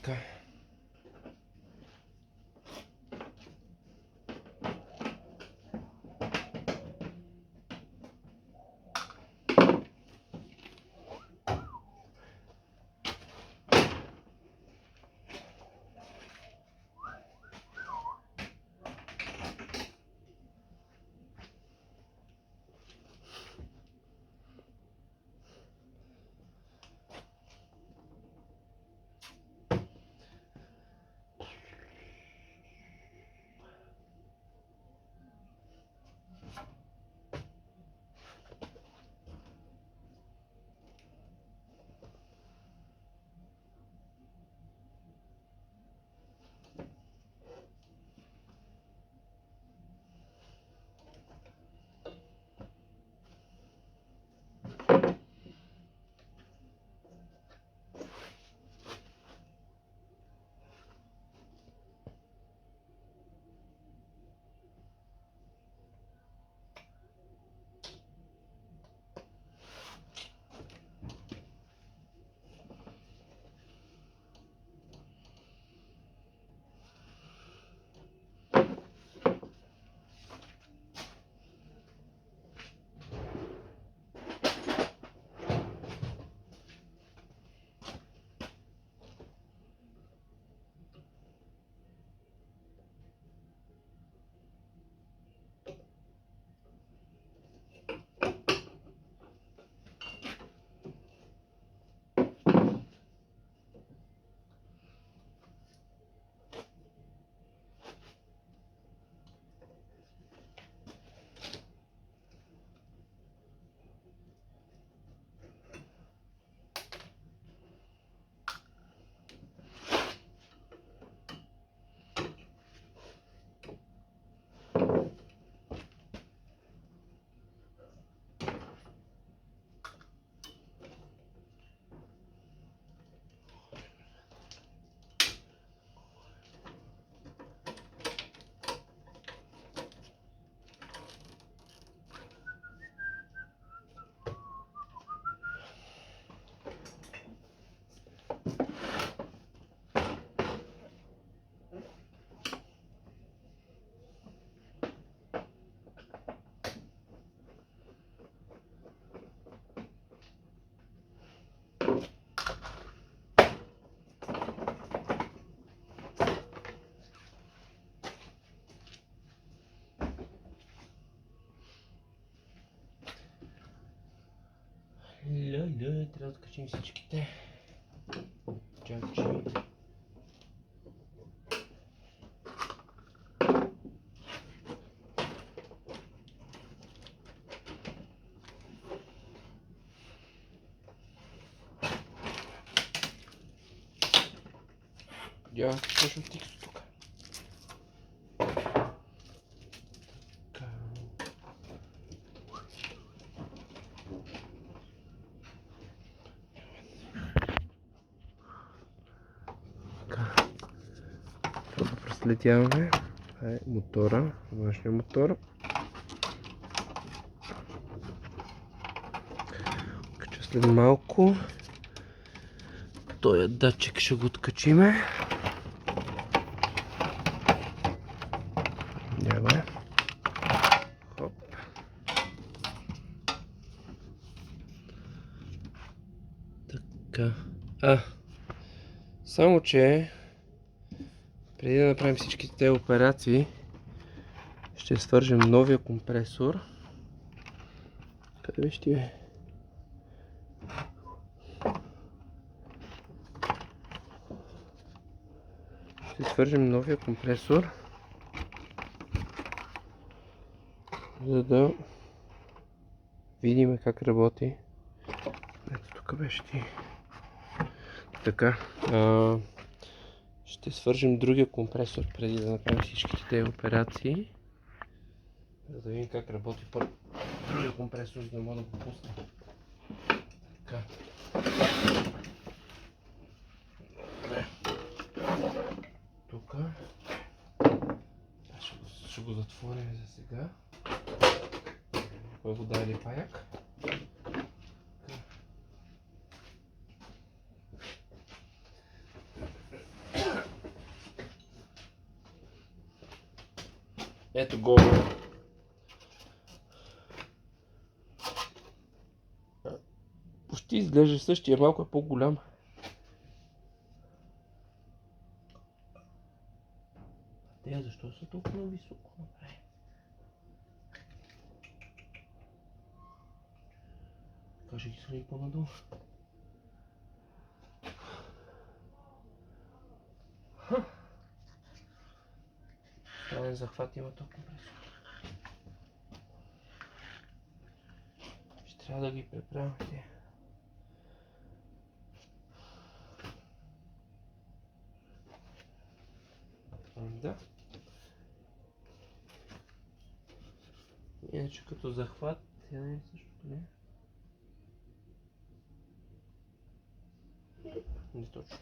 Така. Трябва да качим всичките чакчи. Я точно тиксо тук. Това проследяваме. Това е мотора, външния мотор. Кача след малко. Този датчик ще го откачиме. Няма. Хоп. Така. Само че преди да направим всичките тези операции, ще свържем новия компресор. Къде беше ти бе? Ще свържем новия компресор, за да видим как работи. Ето тук беше ти. Така. Ще свържем другия компресор преди да направим всичките тези операции. За да видим как работи другия компресор, за да мога да го пусна. Така. Тук. Ще го затворим за сега. Кой вода или паяк. Ето го. Почти изглежда същия, малко е по-голям. Те, защо са толкова високо направи? Така ще ги сложим по-надолу. Странен захват има този компресор. Ще трябва да ги преправим те. Да. Иначе като захват, тя не е същото, не? Не точно.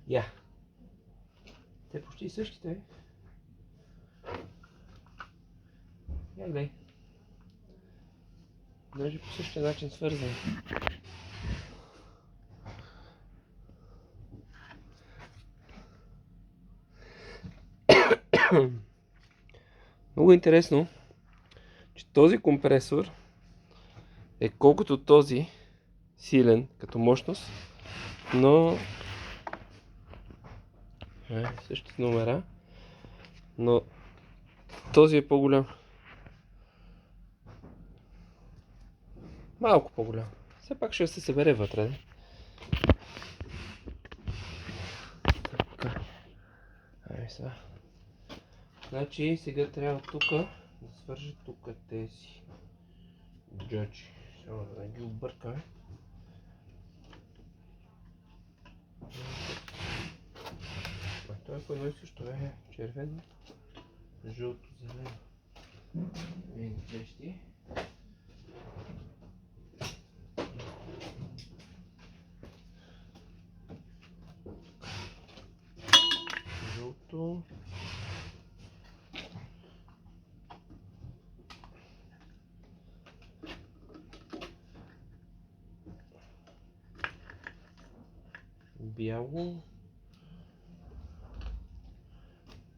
Я. Те почти същите. Я гледай. Даже по същия начин свързани. Много интересно, че този компресор е колкото този силен като мощност, но същите номера, но този е по-голям. Малко по-голям. Все пак ще се събере вътре. Така. Айде сега. Значи сега трябва тук да свържа тук тези джочи. Само да не ги объркаме. Това е по едно и също. Е червено, жълто, зелено. Клещи. Жълто. Бяло.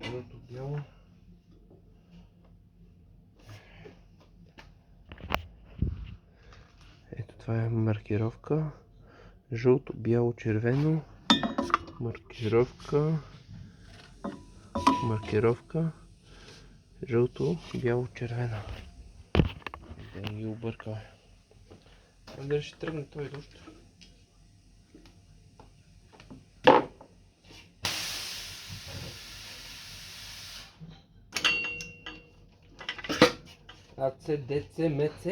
Жълто, бяло. Ето това е маркировка. Жълто, бяло, червено. Маркировка. Маркировка. Жълто, бяло, червено. Да ги объркаме. Дали ще тръгне той дощ? АЦ, ДЦ, МЦ.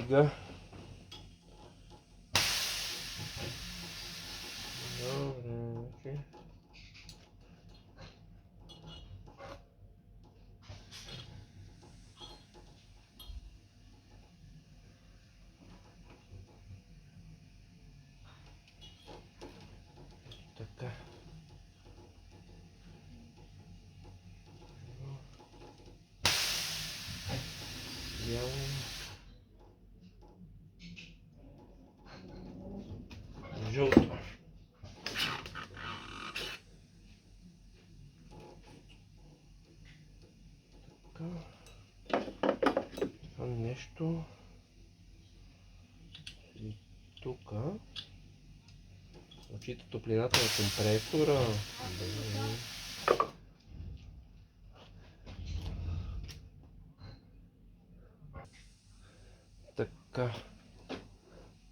Стига. Добре, значи. Така. Бяло. Жълто. Така. Това нещо. И тук. Отчита топлината на компресора. Така.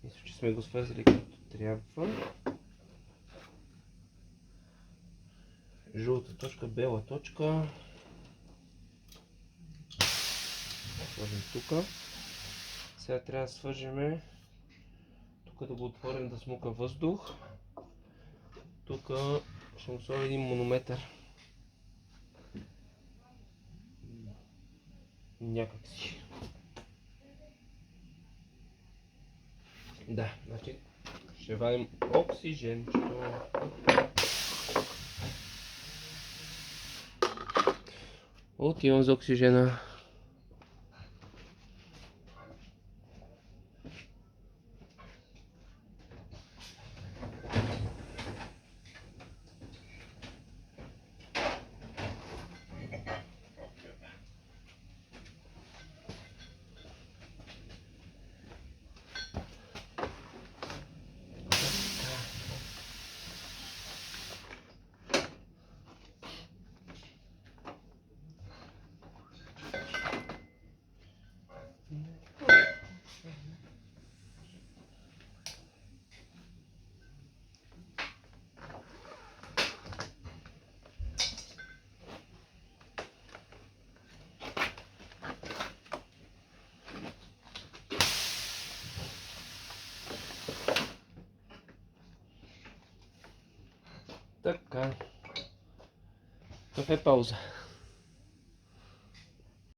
Мисля, че сме го свързали както трябва. Жълта точка, бела точка. Сложим тук. Сега трябва да свържем. Тук да го отворим да смука въздух. Тук ще му сложим един манометър. Някакси. Да, значи ще вадим оксиженчето. Отивам за оксижена. Така. Кафе пауза.